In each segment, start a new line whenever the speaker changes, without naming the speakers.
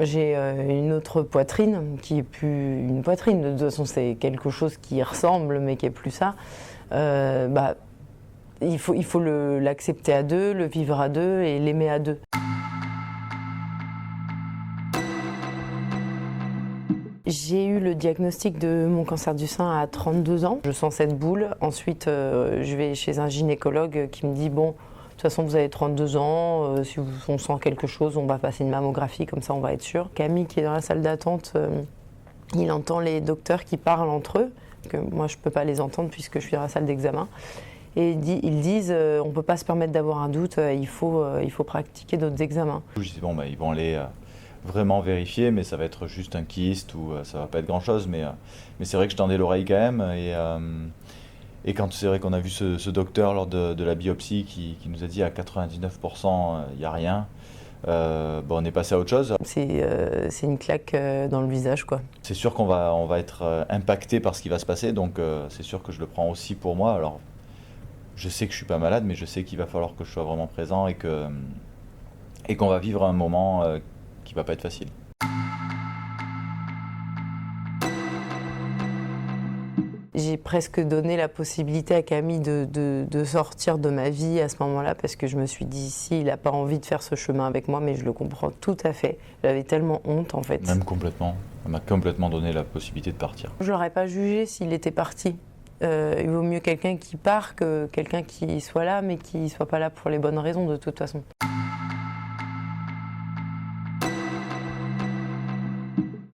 J'ai une autre poitrine qui est plus une poitrine. De toute façon, c'est quelque chose qui ressemble, mais qui est plus ça. Il faut l'accepter à deux, le vivre à deux et l'aimer à deux. J'ai eu le diagnostic de mon cancer du sein à 32 ans. Je sens cette boule. Ensuite, je vais chez un gynécologue qui me dit « Bon, de toute façon, vous avez 32 ans. Si on sent quelque chose, on va passer une mammographie, comme ça, on va être sûr. » Camille, qui est dans la salle d'attente, il entend les docteurs qui parlent entre eux, que moi, je ne peux pas les entendre puisque je suis dans la salle d'examen. Et ils disent on ne peut pas se permettre d'avoir un doute, il faut pratiquer d'autres examens.
Je dis bon, ils vont aller vraiment vérifier, mais ça va être juste un kyste ou ça va pas être grand chose. Mais c'est vrai que je tendais l'oreille quand même. Et quand c'est vrai qu'on a vu ce docteur lors de la biopsie qui nous a dit à 99% il n'y a rien, on est passé à autre chose.
C'est une claque dans le visage, quoi.
C'est sûr qu'on va être impacté par ce qui va se passer, donc c'est sûr que je le prends aussi pour moi. Alors, je sais que je suis pas malade, mais je sais qu'il va falloir que je sois vraiment présent et qu'on va vivre un moment qui va pas être facile.
J'ai presque donné la possibilité à Camille de sortir de ma vie à ce moment-là parce que je me suis dit si il n'a pas envie de faire ce chemin avec moi, mais je le comprends tout à fait. J'avais tellement honte en fait.
Même complètement. Elle m'a complètement donné la possibilité de partir.
Je l'aurais pas jugé s'il était parti. Il vaut mieux quelqu'un qui part que quelqu'un qui soit là, mais qui soit pas là pour les bonnes raisons de toute façon.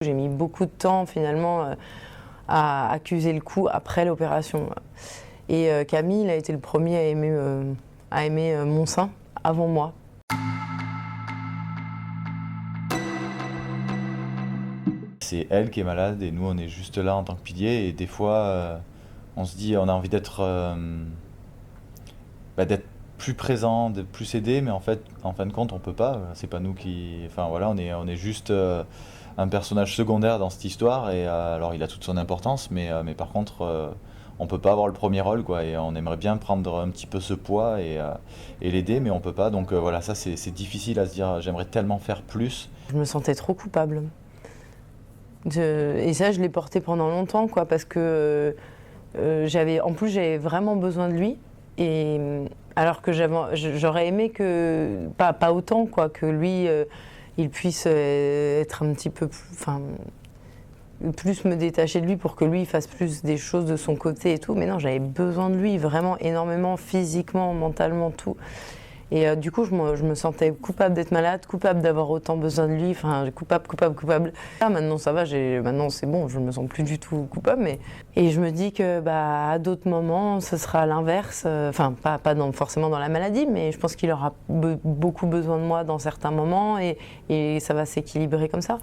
J'ai mis beaucoup de temps finalement à accuser le coup après l'opération. Et Camille, il a été le premier à aimer mon sein avant moi.
C'est elle qui est malade et nous on est juste là en tant que pilier et des fois on se dit on a envie d'être plus présent, de plus aider, mais en fin de compte on peut pas. C'est pas nous qui, enfin voilà, on est juste un personnage secondaire dans cette histoire et alors il a toute son importance, mais par contre on peut pas avoir le premier rôle quoi et on aimerait bien prendre un petit peu ce poids et l'aider, mais on peut pas. Donc voilà, ça c'est difficile à se dire. J'aimerais tellement faire plus.
Je me sentais trop coupable. Et ça je l'ai porté pendant longtemps quoi parce que j'avais vraiment besoin de lui et alors que j'aurais aimé que pas autant quoi que lui il puisse être un petit peu plus me détacher de lui pour que lui fasse plus des choses de son côté et tout, mais non, j'avais besoin de lui vraiment énormément, physiquement, mentalement, tout. Et du coup, je me sentais coupable d'être malade, coupable d'avoir autant besoin de lui, enfin, coupable. Là, maintenant, ça va, maintenant, c'est bon, je me sens plus du tout coupable. Et je me dis que, à d'autres moments, ce sera l'inverse. Enfin, pas forcément dans la maladie, mais je pense qu'il aura beaucoup besoin de moi dans certains moments et ça va s'équilibrer comme ça.